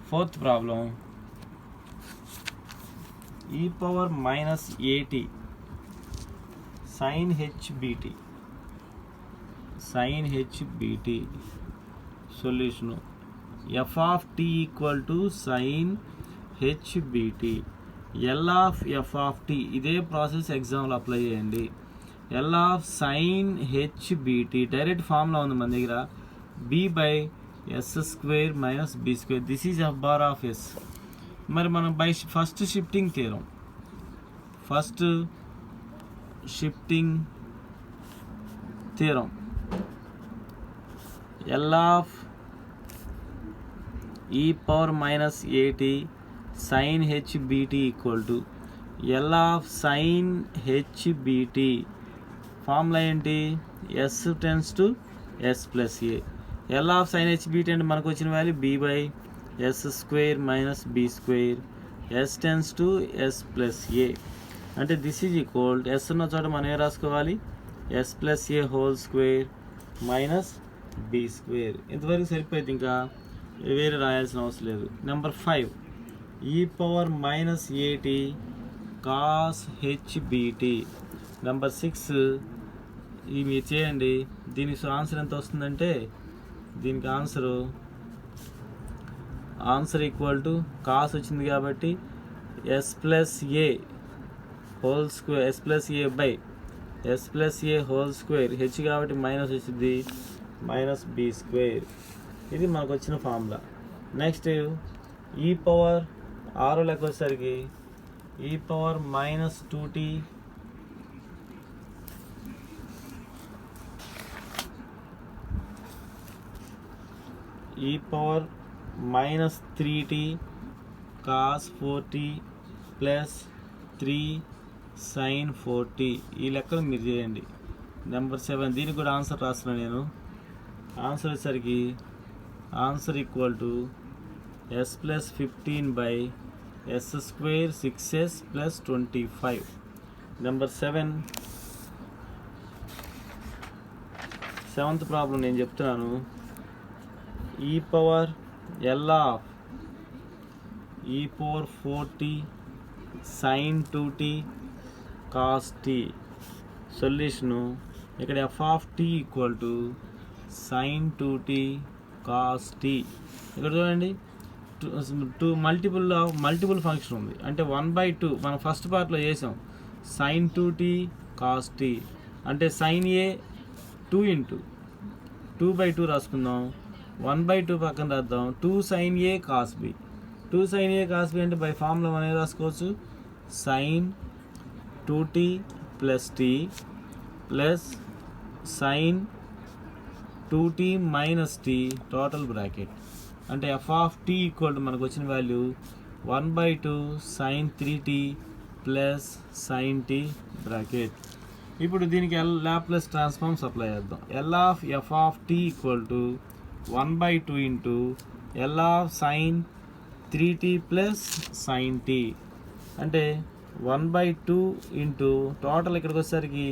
Fourth problem, e power minus at sin hbt solution f of t equal to sin hbt. L of f of t ఇదే process ఎగ్జామ్లో apply చేయండి. L of sin hbt direct formula ఉంది మన దగ్గర, b by s square minus b square. This is f bar of s. మరి మనం by first shifting theorem L of e power minus at sin hbt equal to L of sin hbt. Formula ఏంటి? s tends to s plus a. L of sin hbt అంటే మనకు వచ్చిన value b by s square minus b square. s tends to s plus a అంటే this is equal s ఉన్న చోట మనం ఏం రాసుకోవాలి? s plus a whole square minus b square. ఇంతవరకు సరిపోయింది, ఇంకా వేరే రాయాల్సిన అవసరం లేదు. Number 5 e power minus at cos hbt. Number 6 ఇవి మీరు చేయండి. దీనికి ఆన్సర్ ఎంత వస్తుందంటే, దీనికి ఆన్సర్ ఈక్వల్ టు కాస్ వచ్చింది కాబట్టి s plus A whole square, s plus A by s plus A whole square, H కాబట్టి మైనస్ వచ్చింది మైనస్ బి స్క్వేర్. ఇది మనకు వచ్చిన ఫార్ములా. నెక్స్ట్ ఈ పవర్ 6 లెక్క వచ్చేసరికి ఈ power minus 2t e power minus 3t cos 4t plus 3 sin 4t. ఈ లెక్కలు మీరు చేయండి. నెంబర్ 7 దీనికి కూడా ఆన్సర్ రాస్తున్నాను నేను. ఆన్సర్ వచ్చేసరికి answer equal to s plus 15 by s square 6s plus 25. Number 7th problem నేను చెప్తున్నాను. e power l of e power 4t sin 2t cos t. Solution ఇక్కడ f of t equal to sin 2t cos t. ఇక్కడ చూడండి, multiple function ఉంది, అంటే 1/2 మనం first పార్ట్లో చేసాం. sin 2t cos t అంటే sin a 2/2 రాసుకుందాం. 1/2 పక్కన రాద్దాం. 2 sin a cos b. 2 sin a cos b అంటే బై ఫార్ములా మనం రాసుకోవచ్చు, sin 2t plus t plus sin 2t minus t total bracket. అంటే f of t equal to మనకు వచ్చిన value 1/2 sin 3t plus sin t bracket. ఇప్పుడు దీనికి Laplace transforms apply చేద్దాం. L of f of t equal to 1/2 ఇంటూ L of sin 3t plus sin t అంటే 1/2 into total ఇక్కడికి వచ్చేసరికి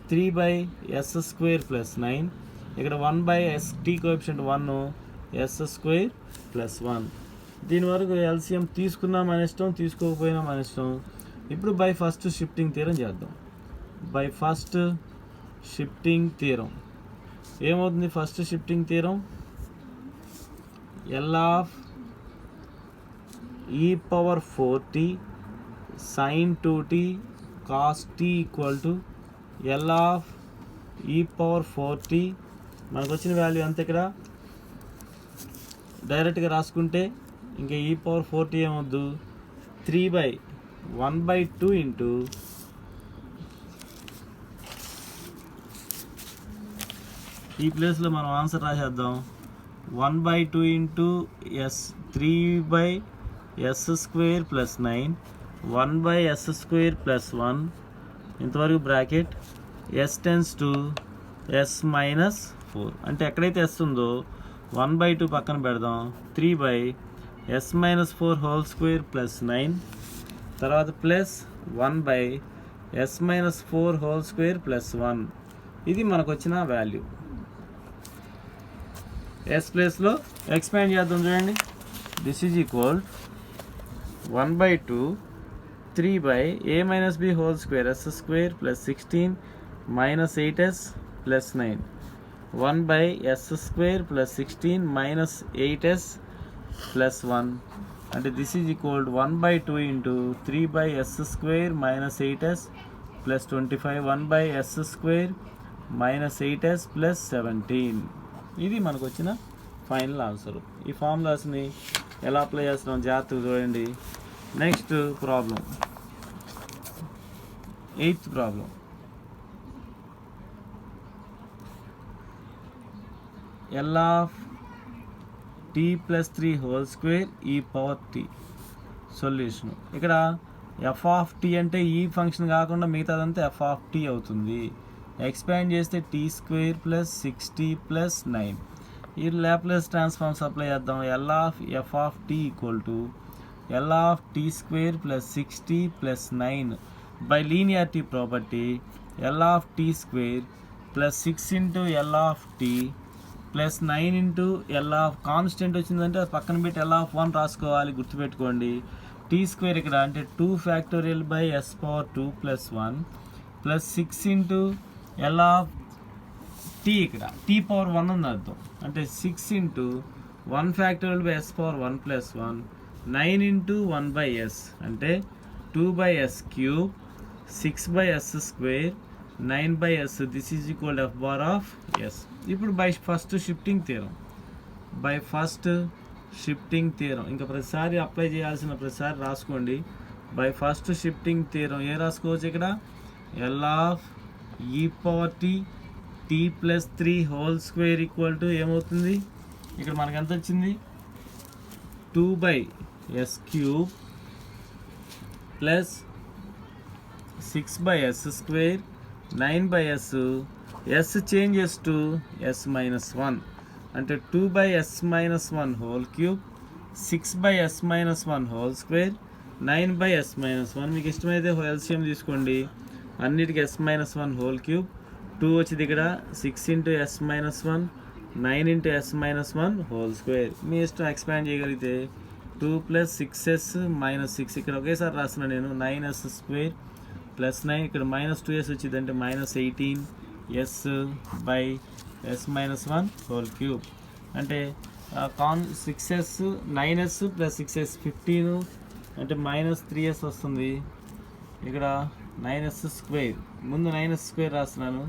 3/s square plus 9. ఇక్కడ 1/s t coefficient 1 s square plus 1. దీని వరకు ఎల్సిఎం తీసుకున్నా మన ఇష్టం, తీసుకోకపోయినా మన ఇష్టం. ఇప్పుడు బై ఫస్ట్ షిఫ్టింగ్ థియరం చేద్దాం. బై ఫస్ట్ షిఫ్టింగ్ థియరం ఏమవుతుంది? First shifting theorem L of e power 4t sin 2t cos t equal to L of e power 4t. మనకు వచ్చిన వాల్యూ అంతే. ఇక్కడ డైరెక్ట్గా రాసుకుంటే ఇంకా e పవర్ 4t ఏమొద్దు, 3/1/2 ఇంటూ ఈ ప్లేస్లో మనం ఆన్సర్ రాసేద్దాం. 1/2 into s 3/s square plus 9 1/s square plus 1 ఇంతవరకు bracket. s tends to s minus 4 అంటే ఎక్కడైతే s ఉందో 1/2 పక్కన పెడదాం. 3/s minus 4 whole square plus 9 తర్వాత plus 1/s minus 4 whole square plus 1. ఇది మనకు వచ్చిన వాల్యూ. ఎస్ ప్లేస్లో ఎక్స్పాండ్ చేద్దాం. చూడండి, this is equal 1/2 3 by a minus b whole square s square plus 16 minus 8s plus 9 1 by s square plus 16 minus 8s plus 1 and this is equal to 1/2 into 3 by s square minus 8s plus 25 1 by s square minus 8s plus 17 ఇది మనకు వచ్చిన final answer. ఈ ఫార్ములాస్ని ఎలా apply చేస్తున్నాం జాగ్రత్తగా చూడండి. Next problem, 8th problem. L of t plus 3 whole square e power t solution. ఇక్కడ f of t అంటే ఈ ఫంక్షన్ కాకుండా మిగతాదంతా ఎఫ్ ఆఫ్ టీ అవుతుంది. ఎక్స్పాండ్ చేస్తే t square plus 6t plus 9. ఈ లాప్లేస్ ట్రాన్స్ఫార్మ్స్ అప్లై చేద్దాం. L of F of t equal to L of t square plus 6t plus 9 by linearity property L of t square plus 6 into L of t plus 9 into L of constant వచ్చిందంటే అది పక్కన పెట్టి L of 1 రాసుకోవాలి, గుర్తుపెట్టుకోండి. Tea square ఇక్కడ అంటే 2 factorial by yes power 2 plus 1 plus 6 into L of t, ఇక్కడ t power 1 ఉంది అర్థం, అంటే 6 into 1 factorial by yes power 1 plus 1 9 into 1 by s అంటే 2 by s cube 6 by yes square 9 by s. This is equal f bar of s. ఇప్పుడు by first shifting theorem ఇంకా ప్రతిసారి apply చేయాల్సిన ప్రతిసారి రాసుకోండి. బై ఫస్ట్ షిఫ్టింగ్ థియరం ఏ రాసుకోవచ్చు ఇక్కడ, ఎల్ ఆఫ్ ఈ power t t plus 3 whole square equal to ఏమవుతుంది, ఇక్కడ మనకు ఎంత వచ్చింది 2 by s cube plus 6 by yes square 9 by s, s changes to s minus 1 అంటే 2 by yes minus 1 whole cube 6 by yes minus 1 whole square 9 by yes minus 1. మీకు ఇష్టమైతే LCM తీసుకోండి, అన్నిటికీ ఎస్ మైనస్ 1 హోల్ క్యూబ్ 2 వచ్చింది ఇక్కడ 6 into S minus 1 9 into S minus 1 whole square. మీ ఇష్టం expand చేయగలిగితే 2 ప్లస్ 6s మైనస్ 6 ఇక్కడ ఒకేసారి రాసిన నేను 9s స్క్వేర్ ప్లస్ 9 ఇక్కడ మైనస్ 2s వచ్చింది అంటే minus 18s by yes minus 1 whole cube అంటే 6s 9s ప్లస్ 6s 15 అంటే మైనస్ 3s వస్తుంది. ఇక్కడ 9s స్క్వేర్, ముందు 9s స్క్వేర్ రాస్తున్నాను,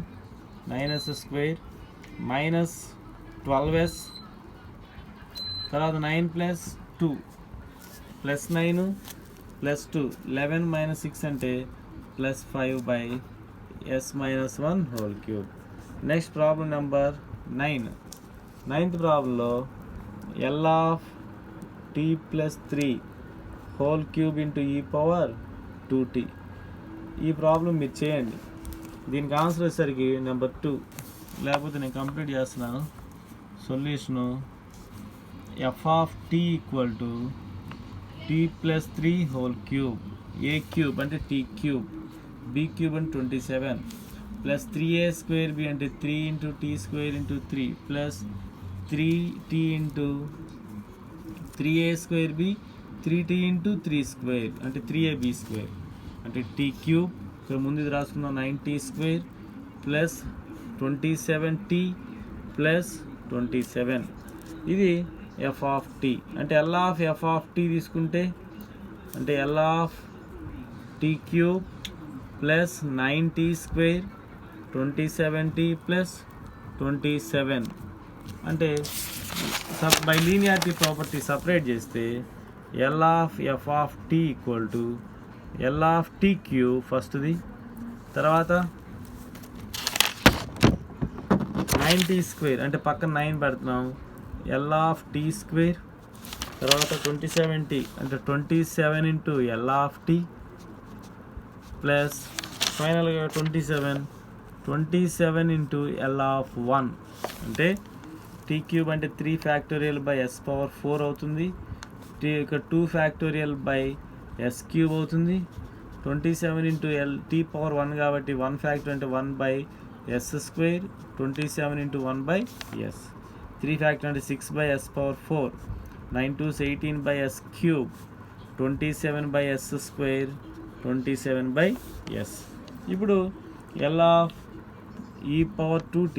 9s స్క్వేర్ మైనస్ 12s తర్వాత 9 ప్లస్ 2 ప్లస్ 9 ప్లస్ 2 11 మైనస్ 6 అంటే plus 5 by yes minus 1 whole cube. Next problem number 9. 9th ప్రాబ్లంలో L of t plus 3 whole cube into e power 2t. ఈ problem మీరు చేయండి. దీనికి answer వచ్చేసరికి number 2, లేకపోతే నేను కంప్లీట్ చేస్తున్నాను. Solution f of t equal to t plus 3 whole cube, a cube అంటే టీ క్యూబ్, బీ క్యూబ్ అంటే 27 ప్లస్ 3a స్క్వేర్ బి అంటే 3 into t square into 3 plus 3t into 3a square b 3t into 3 square అంటే 3ab square అంటే t cube. ఇక్కడ ముందు ఇది రాసుకున్నాం 9t square plus 27t plus 27. ఇది ఎఫ్ ఆఫ్ టీ అంటే L of F of t తీసుకుంటే అంటే L of t cube plus 9t square 27t plus 27 అంటే బై లీనియారిటీ ప్రాపర్టీ సపరేట్ చేస్తే L of F of t equal to L of t cube ఫస్ట్ది, తర్వాత 9t square అంటే పక్కన 9 పెడుతున్నాం, L of t square తర్వాత 27t అంటే 27 into L of t plus ఫైనల్గా 27 ఇంటూ ఎల్ ఆఫ్ 1 అంటే టీ క్యూబ్ అంటే 3 ఫ్యాక్టోరియల్ బై ఎస్ పవర్ 4 అవుతుంది, ఇక్కడ 2 ఫ్యాక్టోరియల్ బై ఎస్ క్యూబ్ అవుతుంది. 27 ఇంటూ టీ పవర్ 1 కాబట్టి 1 ఫ్యాక్టర్ అంటే 1 by yes square 27 into 1 by s, 3 factor అంటే 6 by yes power 4 9 2s 18 by s cube, 27 by s square, 27 by s. ఇప్పుడు L of e power 2t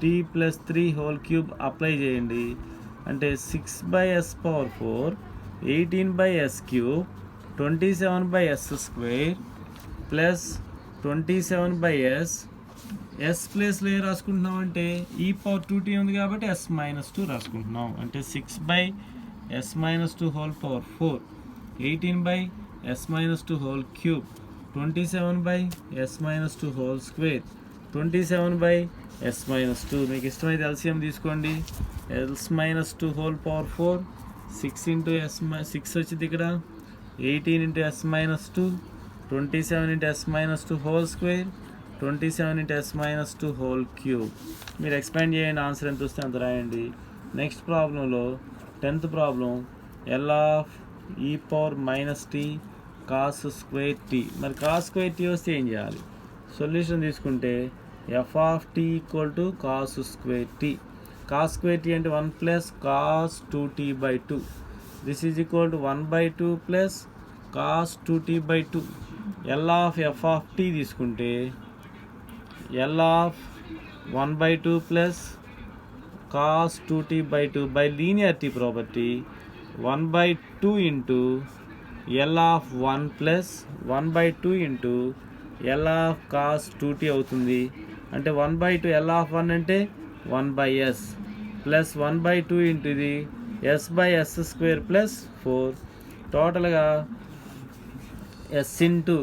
t plus 3 whole cube apply చేయండి. అంటే 6 by s power 4, 18 by s cube, 27 by s square plus 27 by s. S ప్లేస్లో ఏ రాసుకుంటున్నాం అంటే ఈ power 2t ఉంది కాబట్టి s minus 2 రాసుకుంటున్నాం. అంటే 6 by s minus 2 whole power 4, 18 by s minus 2 whole cube, 27 by s minus 2 whole square, 27 by s minus 2. మీకు ఇష్టమైతే LCM తీసుకోండి. s minus 2 whole power 4, 6 into s 6 వచ్చింది ఇక్కడ, 18 into s minus 2, 27 into s minus 2 whole square, 27 into s minus 2 whole cube. మీరు expand చేయండి, answer ఎంత వస్తే అంత రాయండి. నెక్స్ట్ ప్రాబ్లంలో 10th ప్రాబ్లం ఎల్ ఆఫ్ ఈ power minus t cos square t. మరి కాస్ స్క్వేర్ టీ వస్తే ఏం చేయాలి? సొల్యూషన్ తీసుకుంటే f of t equal to cos square t. Cos square t అంటే 1 plus cos 2t by 2. This is equal to 1/2 plus cos 2t by 2. L of F of t తీసుకుంటే L of 1/2 plus cos 2t by 2 by linearity property 1/2 into L of 1 plus 1/2 into L of cos 2t అవుతుంది. అంటే 1/2 L of 1 అంటే 1/s plus 1/2 into ఇది s by s square plus 4. టోటల్గా s into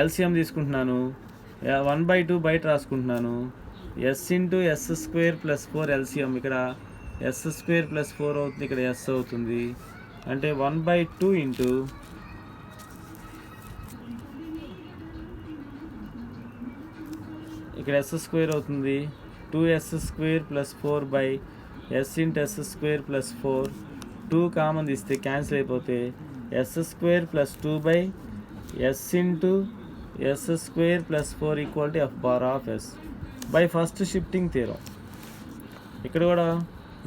LCM తీసుకుంటున్నాను, 1/2 బయట రాసుకుంటున్నాను. S into yes square plus 4 LCM, ఇక్కడ S square plus 4 అవుతుంది, ఇక్కడ ఎస్ అవుతుంది. అంటే 1/2 ఇంటూ ఇక్కడ ఎస్ స్క్వేర్ అవుతుంది, 2s square plus 4 by yes into yes square plus 4. 2 common తీస్తే క్యాన్సిల్ అయిపోతే s square plus 2 by yes into yes square plus 4 equal to f bar of s by first shifting theorem. ఇక్కడ కూడా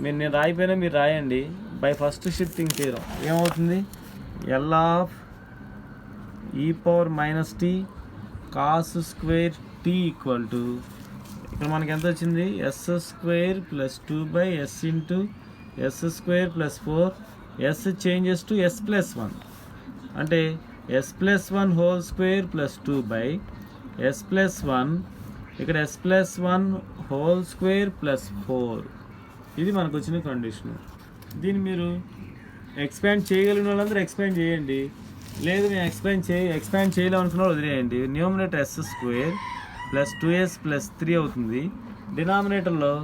నేను రాయిపోయినా మీరు రాయండి. By first shifting theorem ఏమవుతుంది? L of ఈ power minus t cos square tea equal to, ఇక్కడ మనకి ఎంత వచ్చింది? S square plus 2 by yes into yes square plus 4. Yes changes to s plus 1 అంటే s plus 1 whole square plus 2 by s plus 1, ఇక్కడ s plus 1 whole square plus 4. ఇది మనకు వచ్చిన condition. దీన్ని మీరు ఎక్స్పాండ్ చేయగలిగిన వాళ్ళందరూ ఎక్స్పాండ్ చేయండి. లేదు మేము ఎక్స్పాండ్ చేయలేము అనుకున్న వాళ్ళు వదిలేయండి. Numerator s square plus 2s plus 3 అవుతుంది. డినామినేటర్లో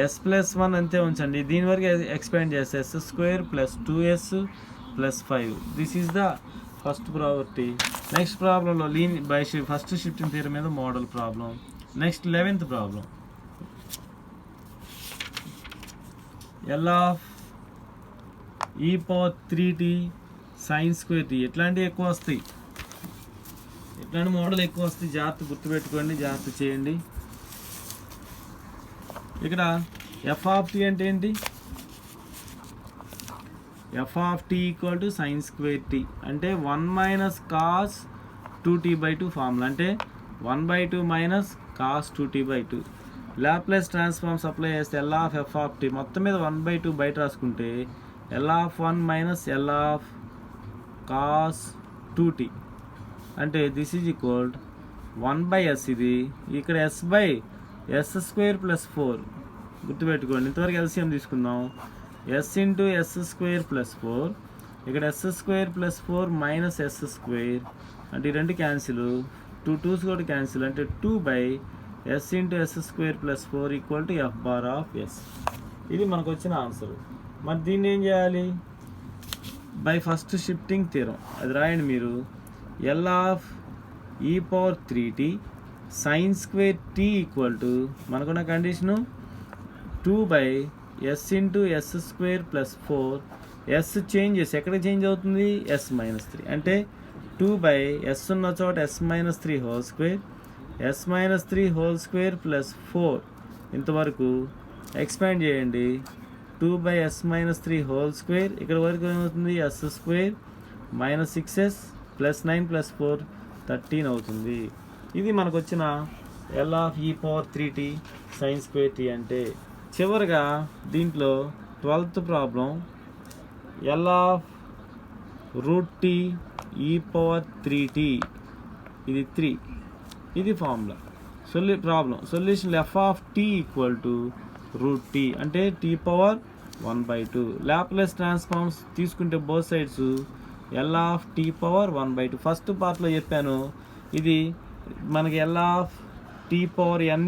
s ప్లస్ 1 అంతే ఉంచండి. దీని వరకు ఎక్స్పాండ్ చేస్తే s square plus 2s plus 5. This is the first property. Next ప్రాబ్లంలో ఫస్ట్ షిఫ్టింగ్ థియరం మీద model problem. Next 11th problem L of ఈ power 3t sine square T. ఎట్లాంటివి ఎక్కువ వస్తాయి, ఎట్లాంటి మోడల్ ఎక్కువ వస్తాయి, జాగ్రత్త గుర్తుపెట్టుకోండి, జాగ్రత్త చేయండి. ఇక్కడ ఎఫ్ ఆఫ్ టీ అంటే ఏంటి? F of t equal to sine square t అంటే 1 minus cos 2t by 2 formula. అంటే 1/2 minus cos 2t by 2. Laplace transforms apply చేస్తే L of F of T మొత్తం మీద 1/2 బయట రాసుకుంటే L of 1 minus L of cos 2t అంటే this is equal 1/s. ఇది ఇక్కడ s by yes square plus 4 గుర్తుపెట్టుకోండి. ఇంతవరకు ఎల్సిఎం తీసుకుందాం. s into yes square plus 4, ఇక్కడ S square plus 4 minus S square అంటే ఈ రెండు క్యాన్సిల్, 2 2s కూడా క్యాన్సిల్ అంటే 2 by yes into yes square plus 4 equal to f bar of s. ఇది మనకు వచ్చిన ఆన్సర్. మరి దీన్ని ఏం చేయాలి? బై ఫస్ట్ షిఫ్టింగ్ థియరం అది రాయండి మీరు. ఎల్ ఆఫ్ ఈ power 3t sine square tea equal to మనకున్న condition 2 by yes into yes square plus 4. Yes changes ఎక్కడ చేంజ్ అవుతుంది? ఎస్ మైనస్ 3 అంటే 2 బై ఎస్ ఉన్న చోట S minus 3 whole square, S minus 3 whole square plus 4. ఇంతవరకు expand చేయండి. 2/s-3 whole square, ఇక్కడ వరకు ఏమవుతుంది s² minus 6s plus 9 plus 4 13 అవుతుంది. ఇది మనకు వచ్చిన L(e⁻3t sin²t) అంటే. చివరిగా దీంట్లో 12th ప్రాబ్లం L(√t e⁻3t) ఇది 3, ఇది ఫార్ములా. సొల్యూషన్ f(t) √t అంటే t⁻1/2. లాప్లేస్ ట్రాన్స్ఫార్మ్స్ తీసుకుంటే బోత్ సైడ్స్ L(t⁻1/2). ఫస్ట్ పార్ట్లో చెప్పాను, ఇది మనకి L(t⁻n)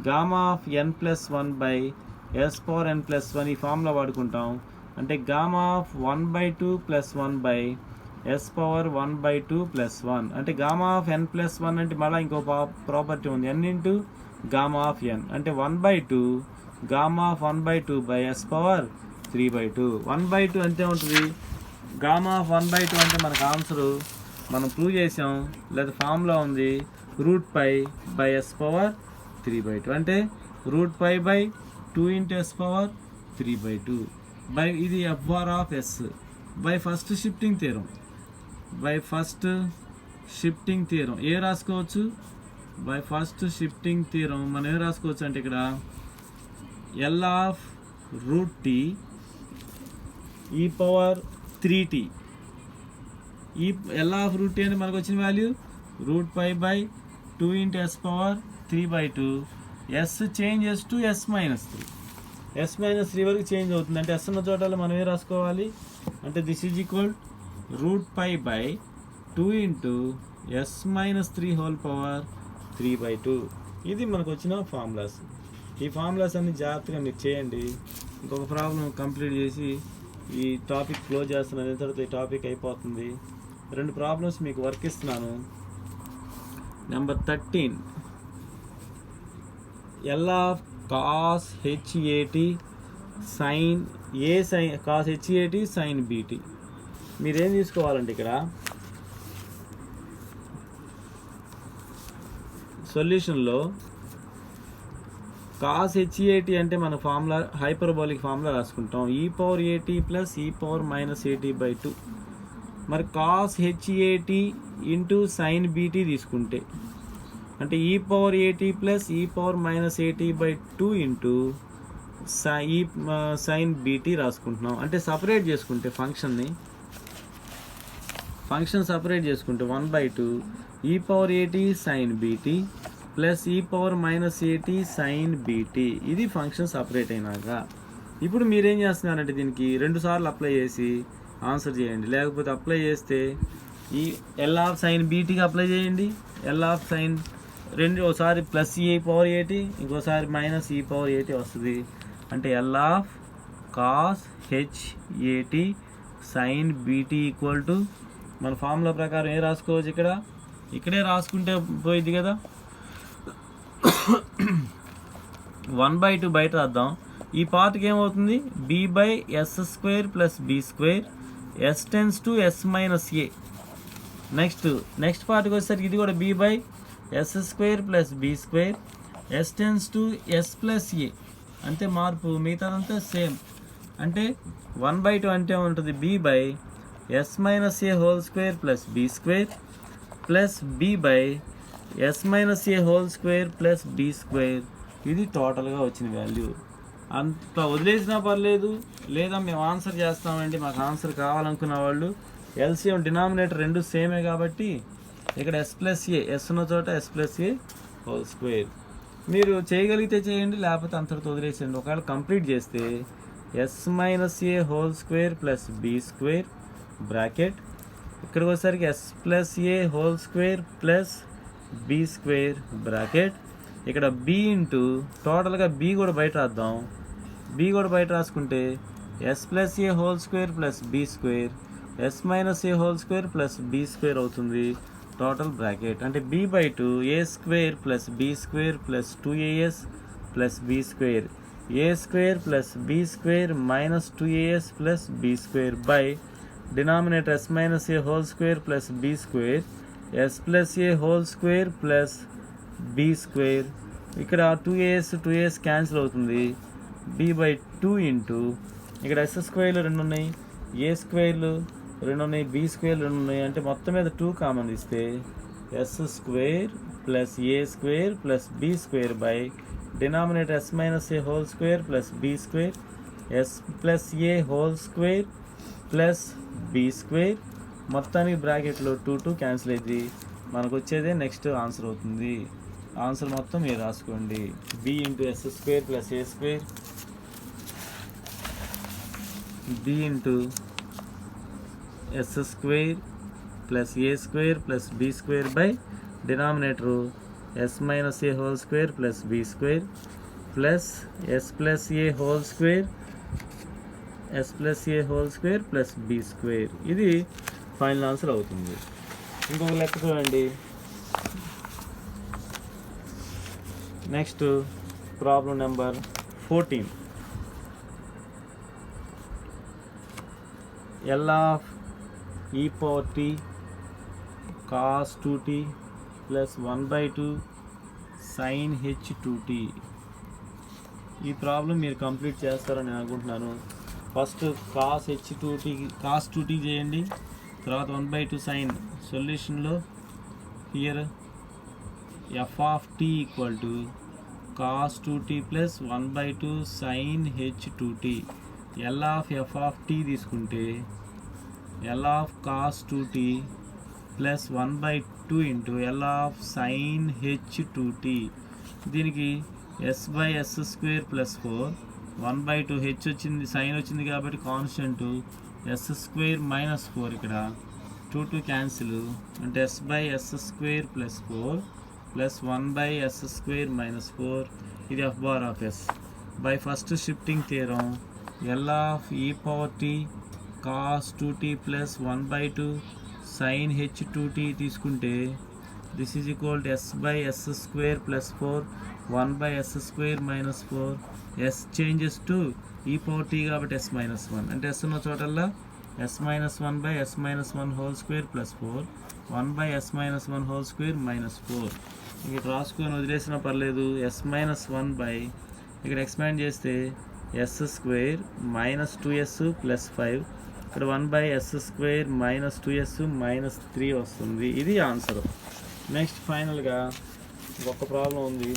Γn+1/s⁻n+1 ఈ ఫార్ములా వాడుకుంటాం. అంటే Γ1/2 + 1/s⁻1/2 + 1 అంటే Γn+1 అంటే మళ్ళీ ఇంకో ప్రాపర్టీ ఉంది, n ఇంటూ Γn అంటే 1/2 Γ1/2/s⁻3/2. 1/2 అంతే ఉంటుంది. Γ1/2 అంటే మనకు ఆన్సరు మనం ప్రూవ్ చేసాం, లేదా ఫార్ములా ఉంది √π/s⁻3/2 అంటే √π/2 × s⁻3/2 బై ఇది f(s) by first shifting theorem. ఏ రాసుకోవచ్చు బై ఫస్ట్ షిఫ్టింగ్ థియరం మనం ఏం రాసుకోవచ్చు అంటే ఇక్కడ L(√t e⁻3t). ఈ L(√t) అంటే మనకు వచ్చిన value √π/2 × s⁻3/2. s changes to s-3 వరకు చేంజ్ అవుతుంది. అంటే s ఉన్న చోటలో మనం ఏం రాసుకోవాలి అంటే దిస్ ఈజ్ ఈక్వల్ √π/2 × s-3/3/2. ఇది మనకు వచ్చిన ఫార్ములాస్. ఈ ఫార్ములాస్ అన్ని జాగ్రత్తగా మీరు చేయండి. ఇంకొక ప్రాబ్లం కంప్లీట్ చేసి ఈ టాపిక్ క్లోజ్ చేస్తున్నాను, తర్వాత ఈ టాపిక్ అయిపోతుంది. 2 ప్రాబ్లమ్స్ మీకు వర్క్ ఇస్తున్నాను. Number 13 L(cos hat sin cos hat sin bt). మీరేం తీసుకోవాలంటే ఇక్కడ సొల్యూషన్లో cos hat అంటే మన ఫార్ములా హైపర్బోలిక్ ఫార్ములా రాసుకుంటాం, e⁻at + e⁻−at/2. మరి cos hat into sin bt తీసుకుంటే అంటే e⁻at + e⁻−at/2 into sin bt రాసుకుంటున్నాం. అంటే సపరేట్ చేసుకుంటే ఫంక్షన్ సపరేట్ చేసుకుంటే 1/2 e⁻at sin bt + e⁻−at sin bt. ఇది ఫంక్షన్ సపరేట్ అయినాక ఇప్పుడు మీరేం చేస్తున్నారంటే దీనికి 2 సార్లు అప్లై చేసి ఆన్సర్ చేయండి. లేకపోతే అప్లై చేస్తే ఈ L(sin bt)కి అప్లై చేయండి. L(sin) ఒకసారి +e⁻at ఇంకోసారి -e⁻at వస్తుంది. అంటే L(cos hat sin bt) మన ఫార్ములా ప్రకారం ఏ రాసుకోవచ్చు, ఇక్కడే రాసుకుంటే పోయింది కదా. 1/2 బయట రాద్దాం. ఈ పార్ట్కి ఏమవుతుంది b/s² + b². s tends to s-a. Next పార్ట్కి వచ్చేసరికి ఇది కూడా b/s² + b². s tends to s+a. అంతే మార్పు, మిగతాదంతా సేమ్. అంటే 1/2 అంటే ఉంటుంది b/s-a² + b² plus b/s-a² + b². ఇది టోటల్గా వచ్చిన వాల్యూ. అంత వదిలేసినా పర్లేదు, లేదా మేము ఆన్సర్ చేస్తామండి, మాకు ఆన్సర్ కావాలనుకున్న వాళ్ళు ఎల్సిఎం డినామినేటర్ 2 సేమే కాబట్టి ఇక్కడ s+a, s ఉన్న చోట s+a² మీరు చేయగలిగితే చేయండి, లేకపోతే అంతటితో వదిలేసేయండి. ఒకవేళ కంప్లీట్ చేస్తే s-a² + b² బ్రాకెట్ ఇక్కడికి వచ్చేసరికి s+a² + b² బ్రాకెట్. ఇక్కడ b ఇంటూ టోటల్గా b కూడా బయట రాద్దాం. b కూడా బయట రాసుకుంటే s+a² + b², s-a² + b² అవుతుంది టోటల్ బ్రాకెట్. అంటే b/2 a² + b² + 2as + b², a² + b² - 2as + b² by denominator s-a² + b², s+a² + b². ఇక్కడ 2as క్యాన్సిల్ అవుతుంది. b/2 2 ఇంటూ ఇక్కడ ఎస్ స్క్వేర్లు 2 ఉన్నాయి, ఏ స్క్వేర్లు 2 ఉన్నాయి, బి స్క్వేర్లు 2 ఉన్నాయి. అంటే మొత్తం మీద 2 కామన్ ఇస్తే s square plus A square plus b square by denominator s minus A whole square plus b square yes plus A whole square plus b square. మొత్తానికి బ్రాకెట్లో 2 క్యాన్సిల్ అయింది. మనకు వచ్చేదే నెక్స్ట్ ఆన్సర్ అవుతుంది. ఆన్సర్ మొత్తం మీరు రాసుకోండి. B into yes square plus A square, b into yes square plus A square plus b square by denominator s minus A whole square plus b square plus s plus A whole square plus b square. ఇది final answer అవుతుంది. ఇంకొక లెక్క చూడండి. Next problem number 14. L of e power t cos 2t plus 1/2 sin h 2t. ఈ problem మీరు complete చేస్తారని నేను అనుకుంటున్నాను. ఫస్ట్ cos cos 2t చేయండి, తర్వాత 1/2 sin. సొల్యూషన్లో here f of t equal to cos 2t plus 1/2 sin h 2t. L of f of t తీసుకుంటే L of cos 2t plus 1/2 ఇంటూ L of sin h 2t. దీనికి s by yes square plus 4 1/2 h వచ్చింది, sine వచ్చింది కాబట్టి constant yes square minus 4. ఇక్కడ 2 cancel అంటే s by yes square plus 4 plus 1/s square minus 4. ఇది f bar of s by first shifting theorem. L of e power t cos 2t plus 1/2 sin h 2t తీసుకుంటే this is equal to s by yes square plus 4 1/s square minus 4. s changes to e power t కాబట్టి s minus 1 అంటే s ఉన్న చోటల్లా s minus 1 by s minus 1 whole square plus 4 1/s minus 1 whole square minus 4. ఇక్కడ రాసుకొని వదిలేసినా పర్లేదు. s minus 1 by ఇక్కడ expand చేస్తే s square minus 2s plus 5, ఇక్కడ 1/s square minus 2s minus 3 వస్తుంది. ఇది ఆన్సర్. నెక్స్ట్ ఫైనల్గా ఒక ప్రాబ్లం ఉంది.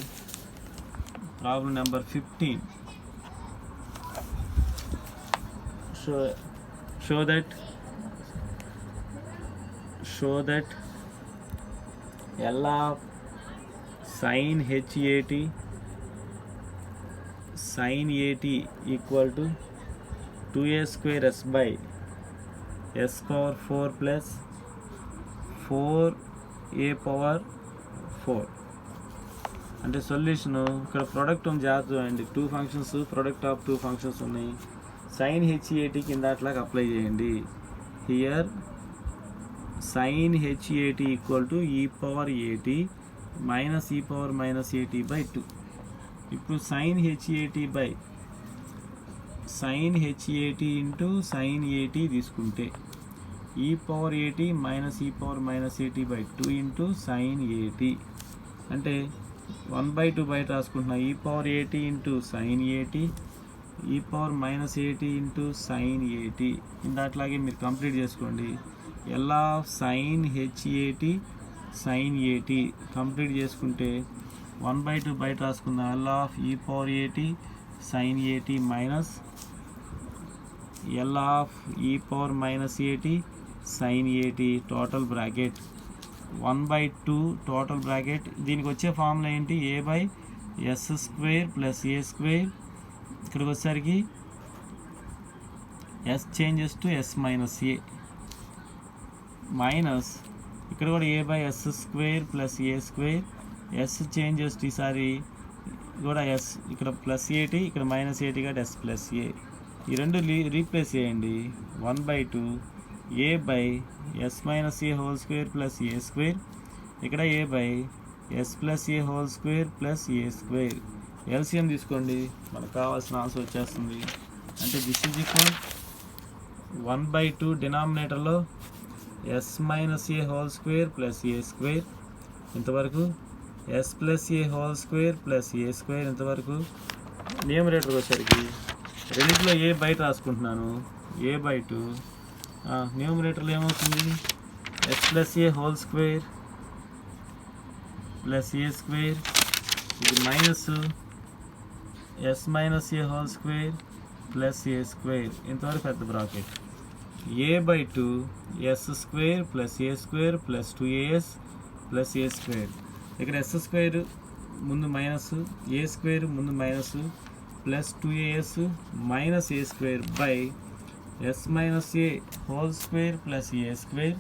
Problem number 15. show that L of sin hat equal to 2a square s by s power 4 plus 4a power 4. అంటే solution ఇక్కడ product ఉంది, జాగ్రత్త అండి. 2 ఫంక్షన్స్, ప్రొడక్ట్ ఆఫ్ 2 ఫంక్షన్స్ ఉన్నాయి. sin hat కింద అట్లాగా అప్లై చేయండి. Here sin hat equal to e power at minus e power minus at by 2. ఇప్పుడు sin hat by sin hat into sin at తీసుకుంటే e power at minus e power minus at by 2 into sin at అంటే 1/2 బయట రాసుకుంటున్నా. e power at into sin at e power minus at into sin at. ఇందాట్లాగే మీరు complete చేసుకోండి. L of sin hat sin at complete చేసుకుంటే 1/2 బయట రాసుకుందాం. L of e power at sin at minus L of e power minus at sin at total bracket 1/2 total bracket. దీనికి వచ్చే formula ఏంటి? a by yes square plus A square. ఇక్కడికి వచ్చేసరికి s changes to s minus a minus ఇక్కడ కూడా a by yes square plus A square. s changes ఈసారి కూడా s ఇక్కడ ప్లస్ ఏటీ ఇక్కడ మైనస్ ఏటీ కాబట్టి s ప్లస్ ఏ. ఈ రెండు రీప్లేస్ చేయండి. 1/2 a by yes minus A whole square plus A square. ఇక్కడ a by S plus A whole square plus A square. LCM తీసుకోండి, మనకు కావాల్సిన ఆన్సర్ వచ్చేస్తుంది. అంటే దిస్ ఈజ్ ఈక్వల్ 1/2 డినామినేటర్లో ఎస్ మైనస్ ఏ హోల్ స్క్వేర్ ప్లస్ ఏ square ఇంతవరకు, S plus ఏ whole square plus ఏ square ఇంతవరకు. న్యూమరేటర్కి వచ్చేసరికి రెండింటిలో ఏ బయట రాసుకుంటున్నాను, ఏ బై 2. న్యూమరేటర్లో ఏమవుతుంది, ఎస్ ప్లస్ ఏ హోల్ స్క్వేర్ ప్లస్ ఏ స్క్వేర్, ఇది మైనస్ ఎస్ మైనస్ ఏ హోల్ స్క్వేర్ ప్లస్ ఏ స్క్వేర్, ఇంతవరకు పెద్ద bracket. A by 2 S square plus A square plus 2as plus A square. ఇక్కడ ఎస్ స్క్వేర్ ముందు మైనస్, ఏ స్క్వేర్ ముందు minus, plus 2as minus A square by yes minus A whole square plus A square.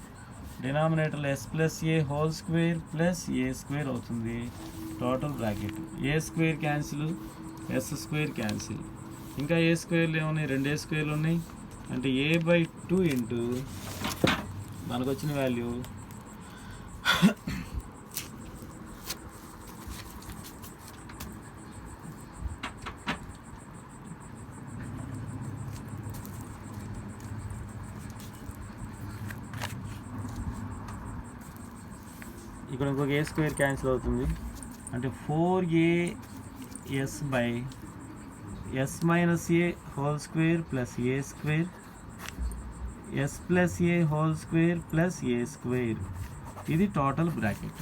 డినామినేటర్లో S plus ఏ whole square plus ఏ square అవుతుంది. Total bracket. A square cancel, S square cancel. ఇంకా A స్క్వేర్లు ఏమున్నాయి, 2 ఏ స్క్వేర్లు ఉన్నాయి. అంటే ఏ by 2 into మనకు వచ్చిన value ఇక్కడ ఇంకొక ఏ స్క్వేర్ క్యాన్సిల్ అవుతుంది. అంటే 4as by yes minus A whole square plus A square, yes plus A whole square plus A square. ఇది టోటల్ బ్రాకెట్.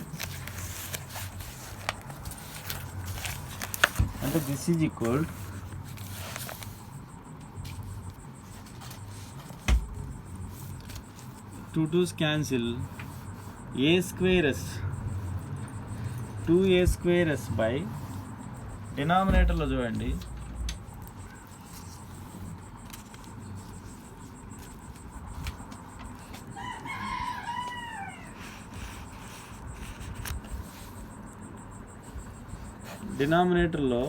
అంటే this is equal 2 2's cancel, A square S 2a square S by డినామినేటర్లో చూడండి డినామినేటర్లో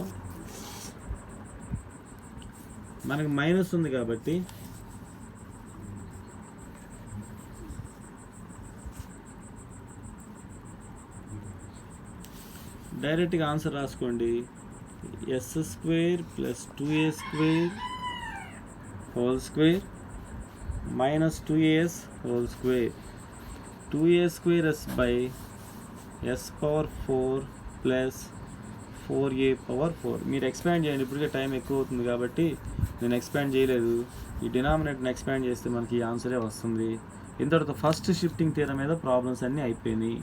మనకి మైనస్ ఉంది కాబట్టి డైరెక్ట్గా ఆన్సర్ రాసుకోండి. S square plus 2a square whole square minus 2as whole square, 2a square S by yes power 4 plus 4a power 4. మీరు ఎక్స్పాండ్ చేయండి, ఇప్పటికే టైం ఎక్కువ అవుతుంది కాబట్టి నేను ఎక్స్పాండ్ చేయలేదు. ఈ డినామినేటర్ని ఎక్స్పాండ్ చేస్తే మనకి ఈ ఆన్సరే వస్తుంది. ఇంతటితో ఫస్ట్ షిఫ్టింగ్ థియరం మీద ప్రాబ్లమ్స్ అన్నీ అయిపోయినాయి.